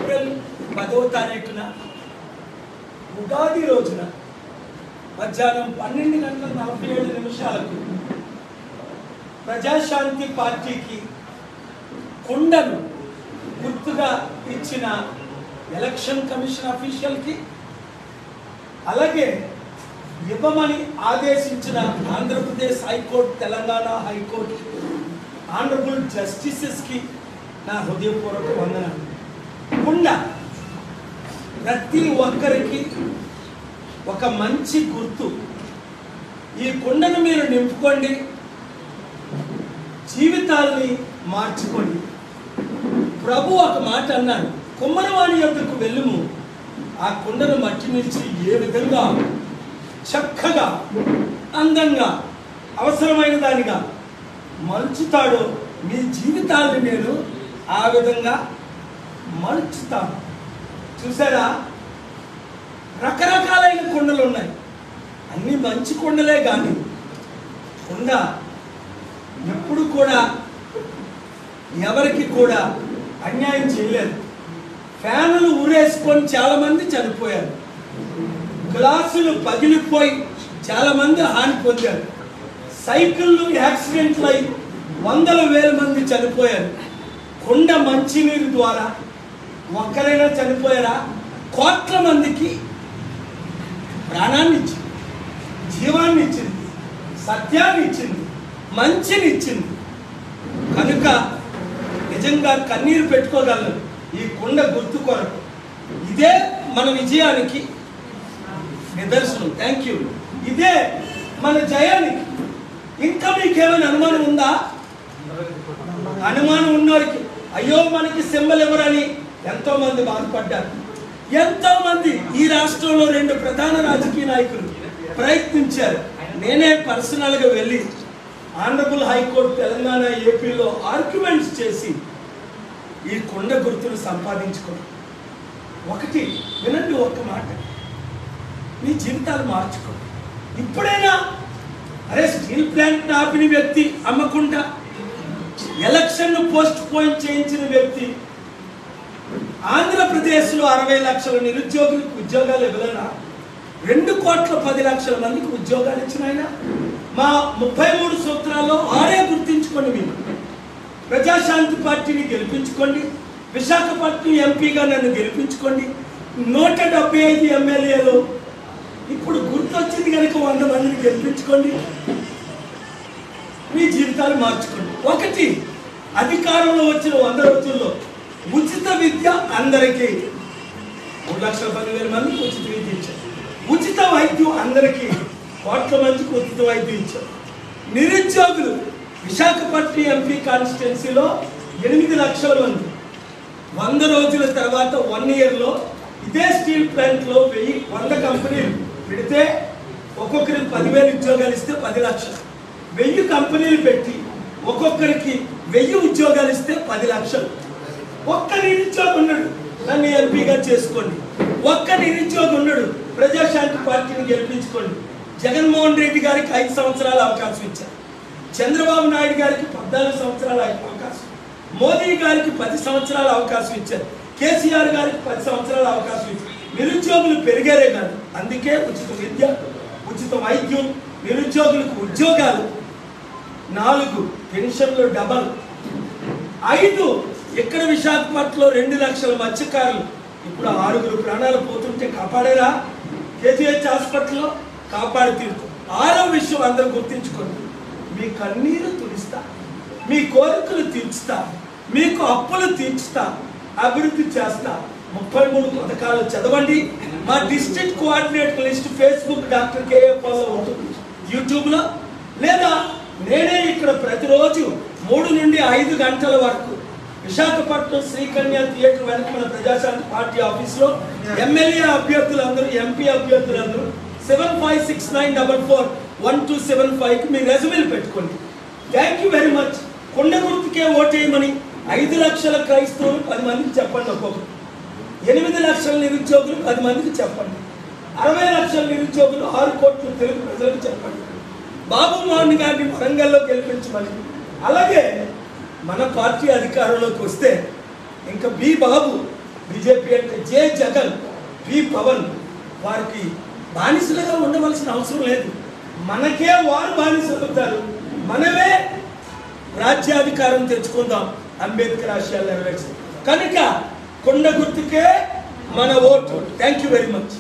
April 10వ తారీఖున ఉగాది రోజున మధ్యాహ్నం 12:47 ప్రజాశాంతి పార్టీకి కుండను గుర్తుగా ఇచ్చిన ఎలక్షన్ కమిషన్ అఫీషియల్కి, అలాగే ఇవ్వమని ఆదేశించిన Andhra Pradesh high court, Telangana high court honourable జస్టిసెస్కి నా హృదయపూర్వక వందనాలు. కుండ ప్రతి ఒక్కరికి ఒక మంచి గుర్తు. ఈ కుండను మీరు నింపుకోండి, జీవితాల్ని మార్చుకోండి. ప్రభు ఒక మాట అన్నాడు, కుమ్మరవాణి యొద్దకు వెళ్ళుము, ఆ కుండను మట్టి నుంచి ఏ విధంగా చక్కగా అందంగా అవసరమైన దానిగా మలుచుతాడో మీ జీవితాన్ని నేను ఆ విధంగా మలుచుతాను. చూసారా, రకరకాలైన కుండలు ఉన్నాయి, అన్ని మంచి కుండలే. కానీ కుండ ఎప్పుడు కూడా ఎవరికి కూడా అన్యాయం చేయలేదు. ఫ్యానులు ఊరేసుకొని చాలామంది చనిపోయారు, గ్లాసులు పగిలిపోయి చాలామంది హాని పొందారు, సైకిళ్ళు యాక్సిడెంట్లు అయి 100,000 మంది చనిపోయారు. కుండ మంచినీరు ద్వారా ఒక్కరైనా చనిపోయారా? కోట్ల మందికి ప్రాణాన్ని ఇచ్చింది, జీవాన్ని ఇచ్చింది, సత్యాన్ని ఇచ్చింది, మంచిని ఇచ్చింది. కనుక నిజంగా కన్నీరు పెట్టుకోగలరు ఈ కుండ గుర్తు కొరకు. ఇదే మన విజయానికి నిదర్శనం. Thank you. ఇదే మన జయానికి. ఇంకా మీకేమైనా అనుమానం ఉందా? అనుమానం ఉన్నవారికి అయ్యో మనకి సింబల్ ఎవరని ఎంతో మంది బాధపడ్డారు. ఎంతో మంది ఈ రాష్ట్రంలో 2 ప్రధాన రాజకీయ నాయకులు ప్రయత్నించారు. నేనే పర్సనల్గా వెళ్ళి ఆనరబుల్ హైకోర్టు తెలంగాణ, ఏపీలో ఆర్గ్యుమెంట్స్ చేసి ఈ కుండ గుర్తులు సంపాదించుకోండి. ఒకటి వినండి, ఒక్క మాట, మీ జీవితాలు మార్చుకోండి. ఇప్పుడైనా అరే స్టీల్ ప్లాంట్ ఆపిన వ్యక్తి అమ్మకుండా ఎలక్షన్ను పోస్ట్ పోన్ చేయించిన వ్యక్తి, ఆంధ్రప్రదేశ్లో 60 లక్షల నిరుద్యోగులకు ఉద్యోగాలు ఇవ్వలేనా? 2,10,00,000 మందికి ఉద్యోగాలు ఇచ్చిన ఆయన. మా 33 సూత్రాల్లో 6 గుర్తించుకోండి. మీరు ప్రజాశాంతి పార్టీని గెలిపించుకోండి, విశాఖపట్నం ఎంపీగా నన్ను గెలిపించుకోండి. 175 ఎమ్మెల్యేలు ఇప్పుడు గుర్తొచ్చింది కనుక 100 మందిని గెలిపించుకోండి, మీ జీవితాలు మార్చుకోండి. ఒకటి, అధికారంలో వచ్చిన 100 రోజుల్లో ఉచిత విద్య అందరికీ 3,10,000 మందికి ఉచిత విద్య ఇచ్చారు. ఉచిత వైద్యం అందరికీ కోట్ల మందికి ఉచిత వైద్యం ఇచ్చారు. నిరుద్యోగులు విశాఖపట్నం ఎంపీ కాన్స్టిట్యున్సీలో 8 లక్షల మంది 100 రోజుల తర్వాత 1 ఇయర్లో ఇదే స్టీల్ ప్లాంట్లో 100 కంపెనీలు పెడితే ఒక్కొక్కరికి 10,000 ఉద్యోగాలు ఇస్తే 10 లక్షలు. 1000 కంపెనీలు పెట్టి ఒక్కొక్కరికి 1000 ఉద్యోగాలు ఇస్తే 10 లక్షలు. ఒక్క నిరుద్యోగి ఉన్నాడు, నన్ను ఎంపీగా చేసుకోండి. ఒక్క నిరుద్యోగి ఉన్నాడు, ప్రజాశాంతి పార్టీని గెలిపించుకోండి. జగన్మోహన్ రెడ్డి గారికి 5 సంవత్సరాల అవకాశం ఇచ్చారు, చంద్రబాబు నాయుడు గారికి 14 సంవత్సరాల అవకాశం, మోదీ గారికి 10 సంవత్సరాల అవకాశం ఇచ్చారు, కేసీఆర్ గారికి 10 సంవత్సరాల అవకాశం ఇచ్చారు. నిరుద్యోగులు పెరిగారే కాదు. అందుకే ఉచిత విద్య, ఉచిత వైద్యం, నిరుద్యోగులకు ఉద్యోగాలు, 4 పెన్షన్లు డబల్, 5 ఇక్కడ విశాఖపట్నంలో 2 లక్షల మత్స్యకారులు ఇప్పుడు 6 ప్రాణాలు పోతుంటే కాపాడారా? కేజీహెచ్ హాస్పిటల్లో కాపాడి తీరుతూ. 6వ విషయం అందరూ గుర్తించుకోండి, మీ కన్నీరు తుడుస్తా, మీ కోరికలు తీర్చుతా, మీకు అప్పులు తీర్చుతా, అభివృద్ధి చేస్తా. 33 పథకాలు చదవండి. మా district coordinator list Facebook doctor కేఏపాల్లో ఉంటుంది, యూట్యూబ్లో. లేదా నేనే ఇక్కడ ప్రతిరోజు 3 నుండి 5 గంటల వరకు విశాఖపట్నం శ్రీకన్య థియేటర్ వెనక మన ప్రజాశాంతి పార్టీ ఆఫీస్లో ఎమ్మెల్యే అభ్యర్థులందరూ, ఎంపీ అభ్యర్థులందరూ 7569441275కి మీ రెజ్యూమేలు పెట్టుకోండి. Thank you very much. కొండ గుర్తుకే ఓటేయమని 5 లక్షల క్రైస్తవులు 10 మందికి చెప్పండి. ఒక్కొక్కరు 8 లక్షల నిరుద్యోగులు 10 మందికి చెప్పండి. 60 లక్షల నిరుద్యోగులు 6 కోట్ల తెలుగు ప్రజలకు చెప్పండి. బాబు మోహన్ గారిని వరంగల్లో గెలిపించమని. అలాగే మన పార్టీ అధికారంలోకి వస్తే ఇంకా బి బాబు బీజేపీ అంటే జే జగన్, పి పవన్ వారికి బానిసలుగా ఉండవలసిన అవసరం లేదు. మనకే వారు బానిసలు అవుతారు. మనమే రాజ్యాధికారం తెచ్చుకుందాం. అంబేద్కర్ ఆశయాలు నెరవేర్చారు కనుక కొండ గుర్తుకే మన vote. Thank you very much.